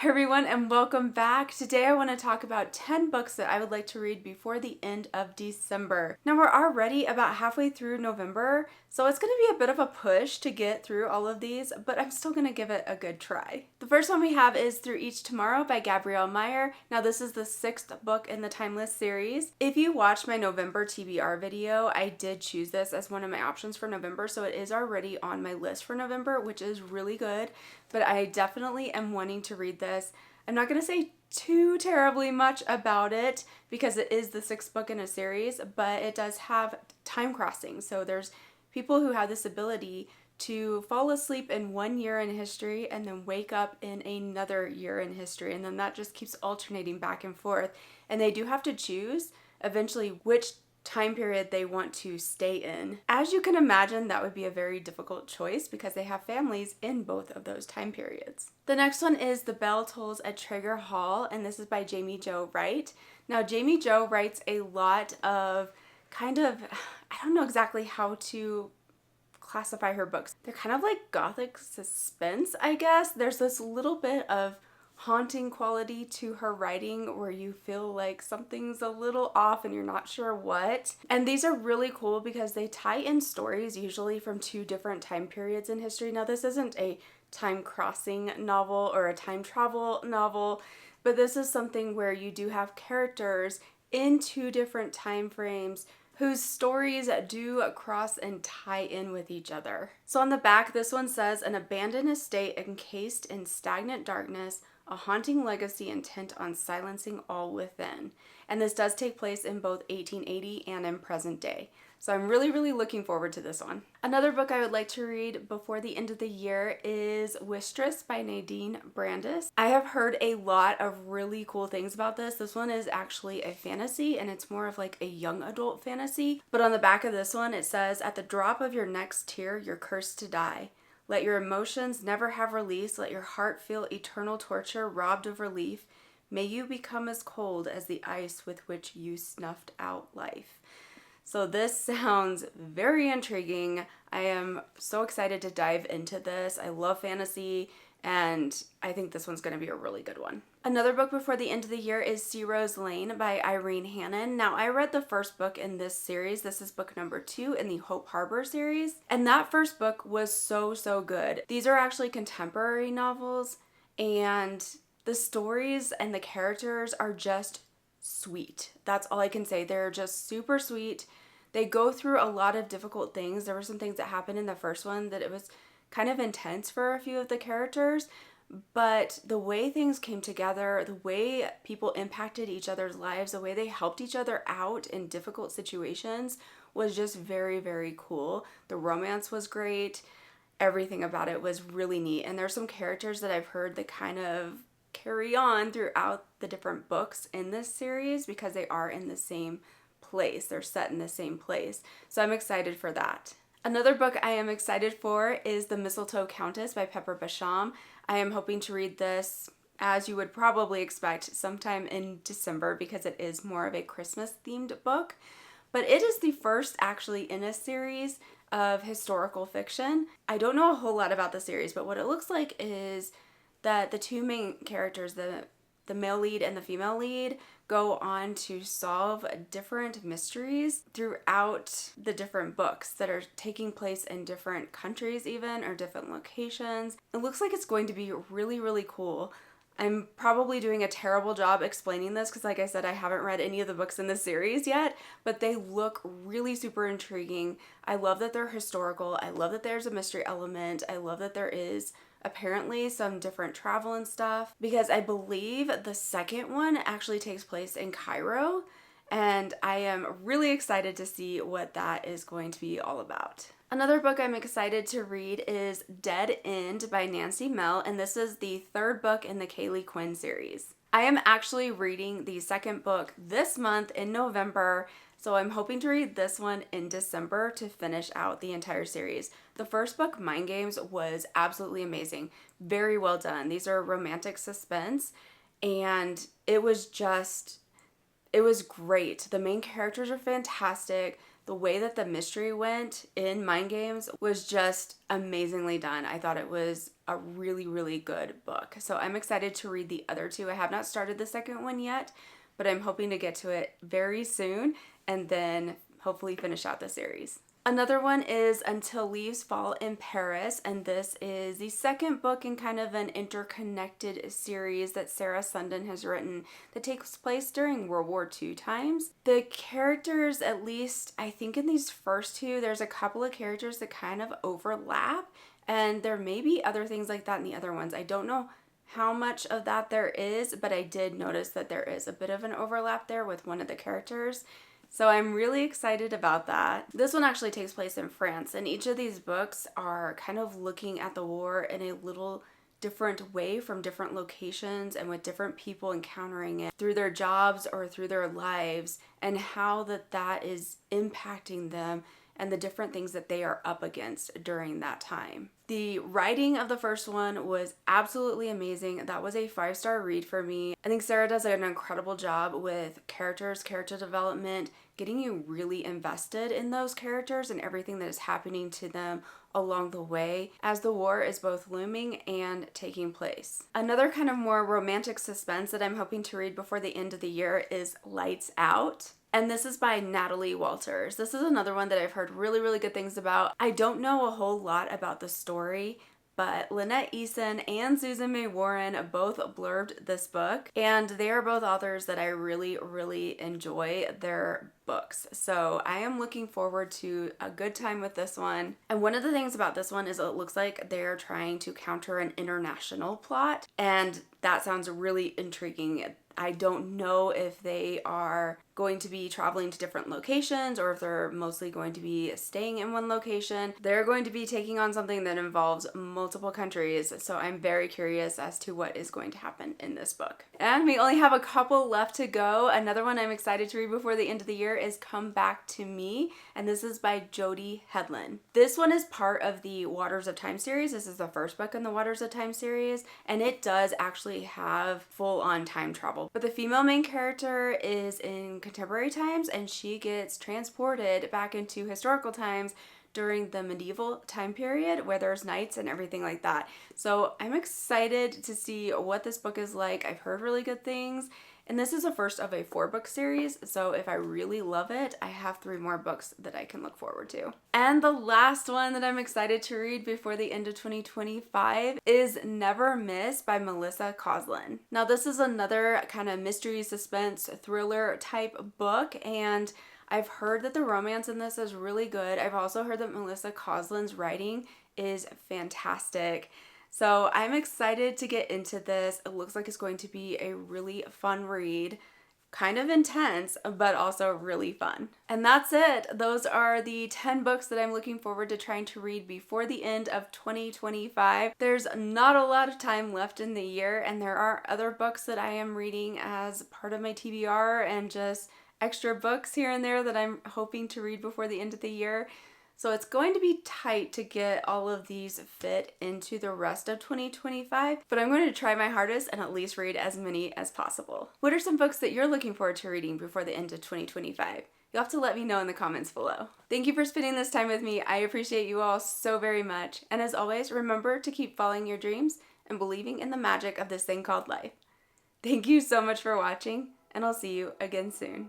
Hey everyone, and welcome back. Today I want to talk about 10 books that I would like to read before the end of December. Now we're already about halfway through November, so it's going to be a bit of a push to get through all of these, but I'm still going to give it a good try. The first one we have is Through Each Tomorrow by Gabrielle Meyer. Now this is the 6th book in the Timeless series. If you watched my November TBR video, I did choose this as one of my options for November, so it is already on my list for November, which is really good. But I definitely am wanting to read this. I'm not going to say too terribly much about it because it is the 6th book in a series, but it does have time crossing. So there's people who have this ability to fall asleep in one year in history and then wake up in another year in history. And then that just keeps alternating back and forth. And they do have to choose eventually which time period they want to stay in. As you can imagine, that would be a very difficult choice because they have families in both of those time periods. The next one is The Bell Tolls at Traeger Hall, and this is by Jamie Jo Wright. Now, Jamie Jo writes a lot of I don't know exactly how to classify her books. They're kind of like gothic suspense, I guess. There's this little bit of haunting quality to her writing where you feel like something's a little off and you're not sure what. And these are really cool because they tie in stories usually from two different time periods in history. Now this isn't a time crossing novel or a time travel novel, but this is something where you do have characters in two different time frames whose stories do cross and tie in with each other. So on the back, this one says, an abandoned estate encased in stagnant darkness, a haunting legacy intent on silencing all within. And this does take place in both 1880 and in present day. So I'm really looking forward to this one. Another book I would like to read before the end of the year is Wistress by Nadine Brandes. I have heard a lot of really cool things about this. This one is actually a fantasy and it's more of like a young adult fantasy. But on the back of this one it says, at the drop of your next tear, you're cursed to die. Let your emotions never have release. Let your heart feel eternal torture, robbed of relief. May you become as cold as the ice with which you snuffed out life. So this sounds very intriguing. I am so excited to dive into this. I love fantasy and I think this one's going to be a really good one. Another book before the end of the year is Sea Rose Lane by Irene Hannon. Now, I read the first book in this series. This is book number 2 in the Hope Harbor series. And that first book was so good. These are actually contemporary novels and the stories and the characters are just sweet. That's all I can say. They're just super sweet. They go through a lot of difficult things. There were some things that happened in the first one that it was kind of intense for a few of the characters, but the way things came together, the way people impacted each other's lives, the way they helped each other out in difficult situations was just very cool. The romance was great. Everything about it was really neat. And there's some characters that I've heard that kind of carry on throughout the different books in this series because they are in the same place. They're set in the same place. So I'm excited for that. Another book I am excited for is The Mistletoe Countess by Pepper Basham. I am hoping to read this, as you would probably expect, sometime in December because it is more of a Christmas themed book. But it is the first actually in a series of historical fiction. I don't know a whole lot about the series, but what it looks like is that the two main characters, the male lead and the female lead, go on to solve different mysteries throughout the different books that are taking place in different countries even, or different locations. It looks like it's going to be really cool. I'm probably doing a terrible job explaining this because, like I said, I haven't read any of the books in the series yet, but they look really super intriguing. I love that they're historical. I love that there's a mystery element. I love that there is apparently some different travel and stuff, because I believe the second one actually takes place in Cairo, and I am really excited to see what that is going to be all about. Another book I'm excited to read is Dead End by Nancy Mell, and this is the 3rd book in the Kaylee Quinn series. I am actually reading the 2nd book this month in November, so I'm hoping to read this one in December to finish out the entire series. The first book, Mind Games, was absolutely amazing. Very well done. These are romantic suspense, and it was great. The main characters are fantastic. the way that the mystery went in Mind Games was just amazingly done. I thought it was a really, really good book. So I'm excited to read the other two. I have not started the second one yet, but I'm hoping to get to it very soon and then hopefully finish out the series. Another one is Until Leaves Fall in Paris, and this is the second book in kind of an interconnected series that Sarah Sundin has written that takes place during World War II times. The characters, at least I think in these first two, there's a couple of characters that kind of overlap, and there may be other things like that in the other ones. I don't know how much of that there is, but I did notice that there is a bit of an overlap there with one of the characters. So I'm really excited about that. This one actually takes place in France, and each of these books are kind of looking at the war in a little different way from different locations and with different people encountering it through their jobs or through their lives, and how that is impacting them and the different things that they are up against during that time. The writing of the first one was absolutely amazing. That was a 5-star read for me. I think Sarah does an incredible job with characters, character development, getting you really invested in those characters and everything that is happening to them along the way as the war is both looming and taking place. Another kind of more romantic suspense that I'm hoping to read before the end of the year is Lights Out. And this is by Natalie Walters. This is another one that I've heard really, really good things about. I don't know a whole lot about the story, but Lynette Eason and Susan May Warren both blurbed this book, and they are both authors that I really, really enjoy their books. So I am looking forward to a good time with this one. And one of the things about this one is it looks like they're trying to counter an international plot, and that sounds really intriguing. I don't know if they are going to be traveling to different locations or if they're mostly going to be staying in one location. They're going to be taking on something that involves multiple countries, so I'm very curious as to what is going to happen in this book. And we only have a couple left to go. Another one I'm excited to read before the end of the year is Come Back to Me, and this is by Jody Hedlund. This one is part of the Waters of Time series. This is the first book in the Waters of Time series, and it does actually have full-on time travel. But the female main character is in contemporary times, and she gets transported back into historical times during the medieval time period where there's knights and everything like that. So I'm excited to see what this book is like. I've heard really good things, and this is the first of a 4-book series, so if I really love it, I have 3 more books that I can look forward to. And the last one that I'm excited to read before the end of 2025 is Never Miss by Melissa Coslin. Now this is another kind of mystery, suspense, thriller type book, and I've heard that the romance in this is really good. I've also heard that Melissa Coslin's writing is fantastic. So I'm excited to get into this. It looks like it's going to be a really fun read. Kind of intense, but also really fun. And that's it. Those are the 10 books that I'm looking forward to trying to read before the end of 2025. There's not a lot of time left in the year, and there are other books that I am reading as part of my TBR and just extra books here and there that I'm hoping to read before the end of the year. So it's going to be tight to get all of these fit into the rest of 2025, but I'm going to try my hardest and at least read as many as possible. What are some books that you're looking forward to reading before the end of 2025? You'll have to let me know in the comments below. Thank you for spending this time with me. I appreciate you all so very much. And as always, remember to keep following your dreams and believing in the magic of this thing called life. Thank you so much for watching, and I'll see you again soon.